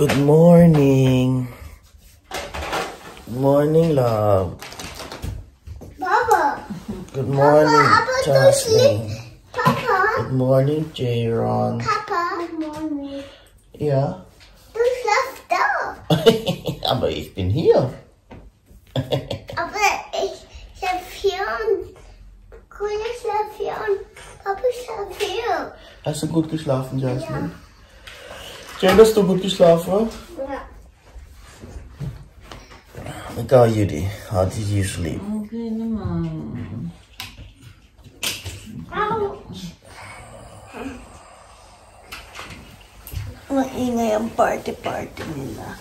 Good morning. Good morning, love. Papa. Good morning, Papa, Jasmine. Papa. Good morning, Jaron. Papa. Good morning. Ja. Du schläfst da. Aber ich bin hier. Aber ich schlaf hier und Grüne schläft hier und Papa schläft hier. Hast du gut geschlafen, Jasmine? Jane, hast du gut geschlafen? Ja. Ikaw, Judy, how did you sleep? Okay naman. Maingay ang party-party nila.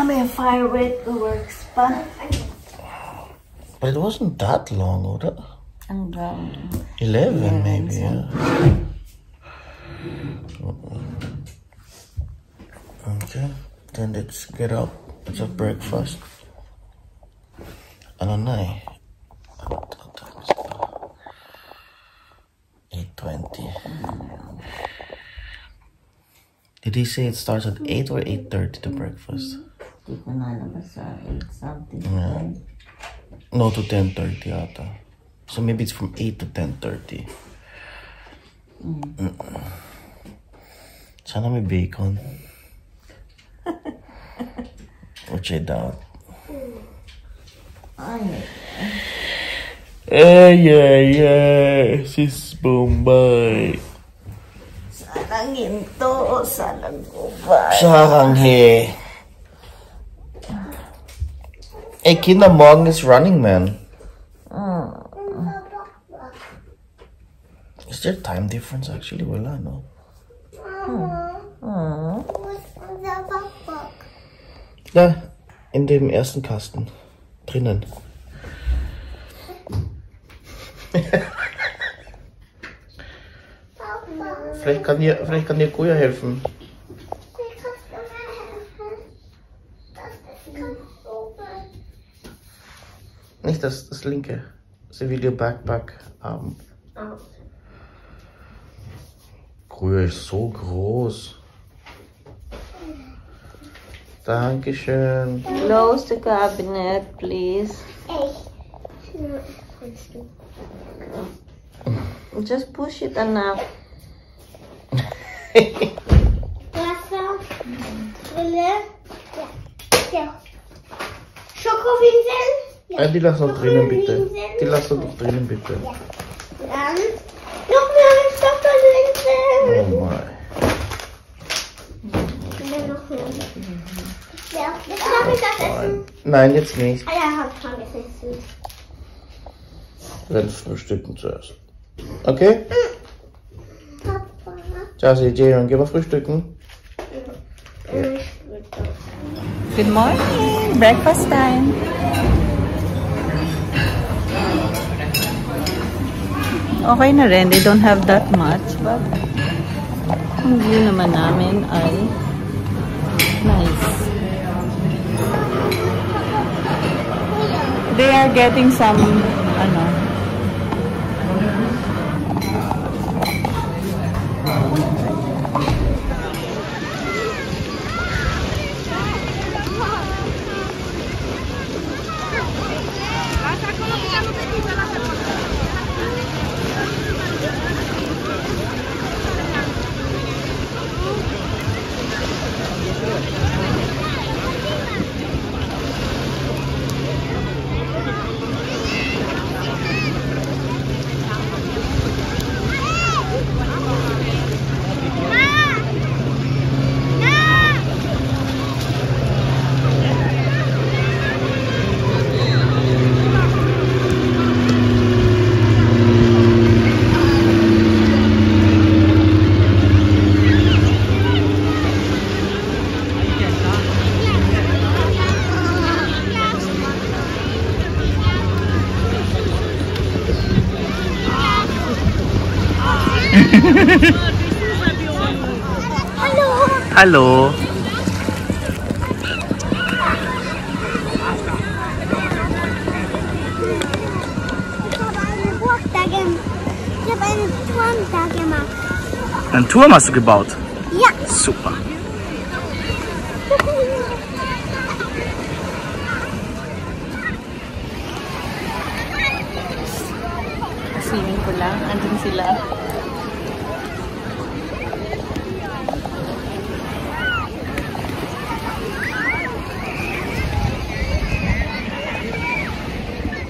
May fireworks pa. But it wasn't that long, oder? Hanggang 11 maybe, yeah. Okay, then let's get up. Let's have breakfast. Ano na eh? What time is it now? 8:20. Did he say it starts at 8 or 8:30 the breakfast? di ko na naman sa 8 something. Yeah. No, to 10:30 ata. So maybe it's from 8 to 10:30. Sana may bacon. Which I doubt. Ay, Sis Bombay. salang ginto, salang gubay. Sarang he. Hey, Kinamong is running man. Is there time difference actually? Wala, no? What's the backpack? Da, in dem ersten Kasten. Drinnen. Papa. Vielleicht kann dir Kuya helfen. Wie kannst du mir helfen? Das ist ganz oben. Nicht das linke. Sie will ihr Backpack haben. Oh. Kuya ist so groß. Dankeschön. Close the cabinet, please. Echt? Just push it enough. Wasser, Brille, ja. Schokowinseln? Ja. Die lass noch drinnen, bitte. Die lass noch drinnen, bitte. Ja. Dann noch mehr Schokowinseln. Oh my. Und dann noch mehr. Ja, jetzt darf ich das essen. Nein, jetzt nicht. Ah ja, hab schon gegessen. Dann frühstücken zuerst. Okay? Papa. Jazzy, Jaron, geh mal frühstücken. Good morning. Breakfast time. Okay na rin. They don't have that much, but ang view naman namin ay nice. They are getting some, Hallo. Ich habe eine Turm da gemacht. Einen Turm hast du gebaut? Ja. Super. Swimming ko lang. Andun sila.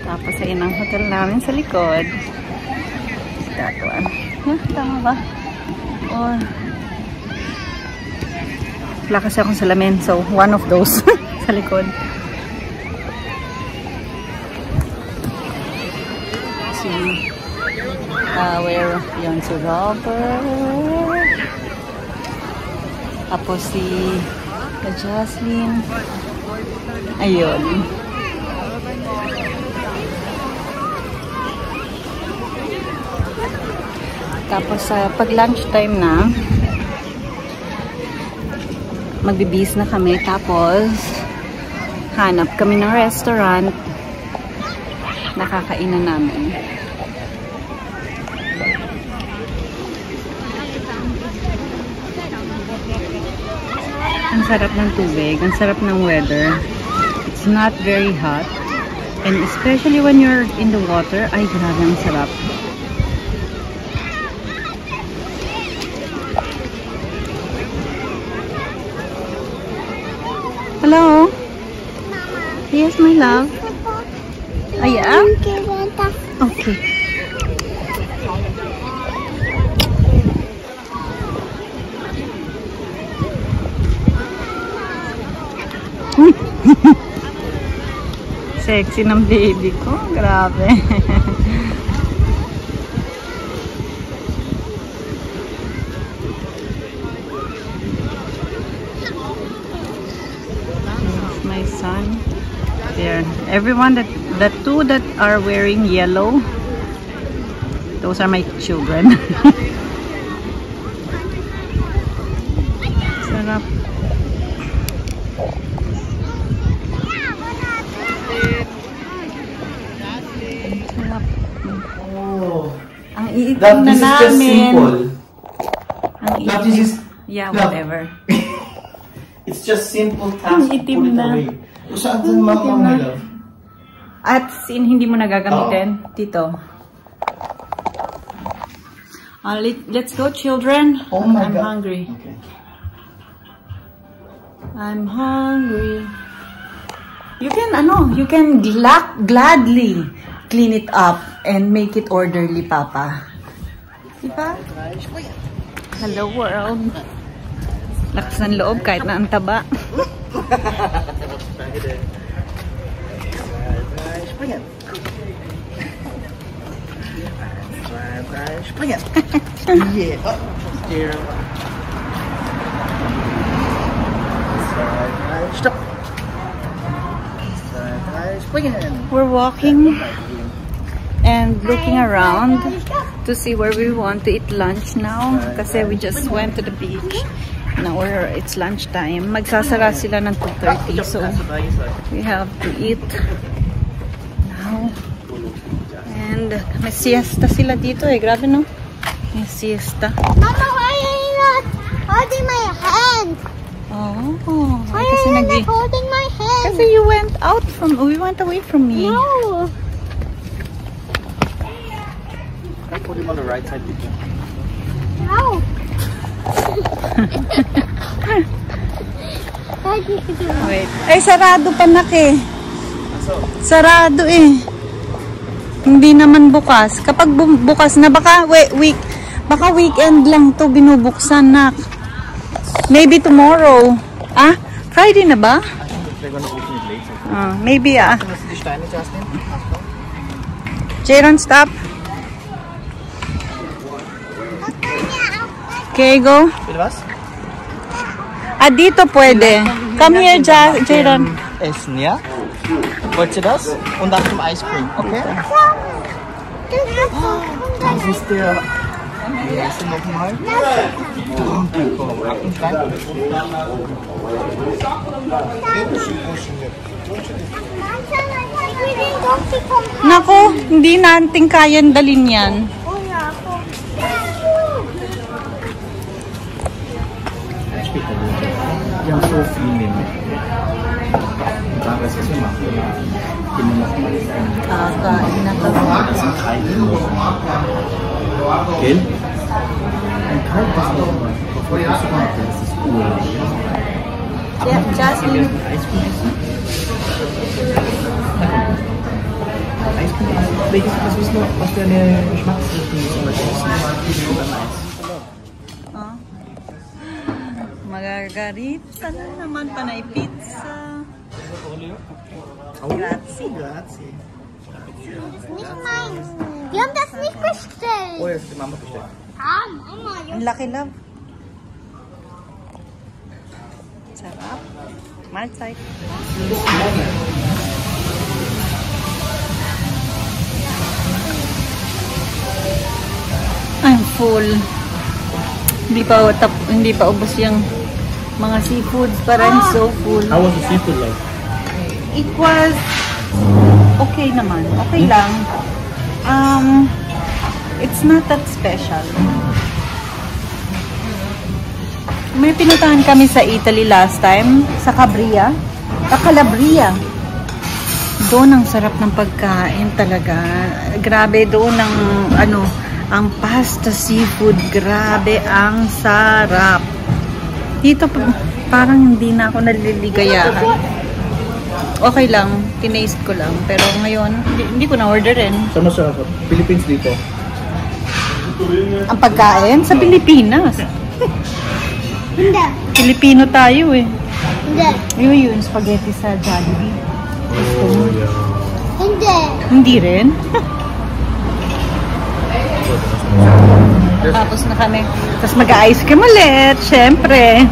Tapos ayun ang hotel namin sa likod. That one. Tama ba? Or wala kasi akong salamin, so one of those sa likod. See where yun si Robert, tapos si Jocelyn, ayun. Tapos pag lunchtime na, magbibis na kami. Tapos hanap kami ng restaurant na kakainan namin. Ang sarap ng tubig, ang sarap ng weather. It's not very hot, and especially when you're in the water, ay grabe ang sarap. Hello? Yes, my love. Oh, yeah? Okay. Sexy ng baby ko. Grabe. My son. There. Everyone the two that are wearing yellow, those are my children. Sarap. Sarap. Oh. Ang iitim na namin. Ang iitim. Yeah, whatever. It's just simple task. Itim na. Saan mama, my love? At hindi mo nagagamitin, Tito. Let's go, children. Oh my I'm God. hungry. Okay. I'm hungry. You can gladly clean it up and make it orderly, Papa. Diba? Hello, world. Lakas ng loob kahit na ang taba. Springen. Yeah. Stop. We're walking and looking around to see where we want to eat lunch now. Kasi we just went to the beach. Now it's lunchtime. Magsasara sila ng 2:30, so we have to eat now. And may siesta sila dito eh. Grabe no? May siesta. Mama, why are you not holding my hand? Oh. Why Ay, kasi are you not holding my hand? Kasi we went away from me. No. I put him on the right side. No. Wait. Ay, sarado pa eh. Sarado eh. Hindi naman bukas. Kapag bukas na baka weekend lang to binubuksan na. Maybe tomorrow. Ah, Friday na ba? They're gonna open it later. Maybe Die Steine, Justin? Jaron, stop. Okay, go. Bitte was? Dito pwede. Come here, Jaron. Essen, ja? Wollt ihr das? Und nach dem Ice Cream, okay? Das ist der... Wie heißt der nochmal? Nako, hindi natin kayang dalhin yan. Kakain na kami. Kill? Yeah, Jasmine. Oh. Margarita na naman, panay pizza. Grazie. Grazie. Nicht meins. Wir haben das nicht bestellt. Oh, jetzt die Mama bestellt. Ah, Mama. Ang laki, love. Sarap. Mahlzeit. I'm full. Hindi pa ubos yung mga seafoods, but I'm so full. How was the seafood like? It was okay naman. Okay lang. It's not that special. May pinuntahan kami sa Italy last time, sa Calabria. Doon ang sarap ng pagkain talaga. Grabe doon ang pasta seafood. Grabe ang sarap. Dito parang hindi na ako naliligayahan. Okay lang, tinaste ko lang. Pero ngayon, hindi ko na-orderin. Saan masarap? Philippines dito? Ang pagkain sa Pilipinas. Hindi. Pilipino tayo eh. Hindi. Yung spaghetti sa Jollibee. Gusto mo? Hindi. Hindi rin. Tapos na kami. Tapos mag-ice cream ulit, syempre.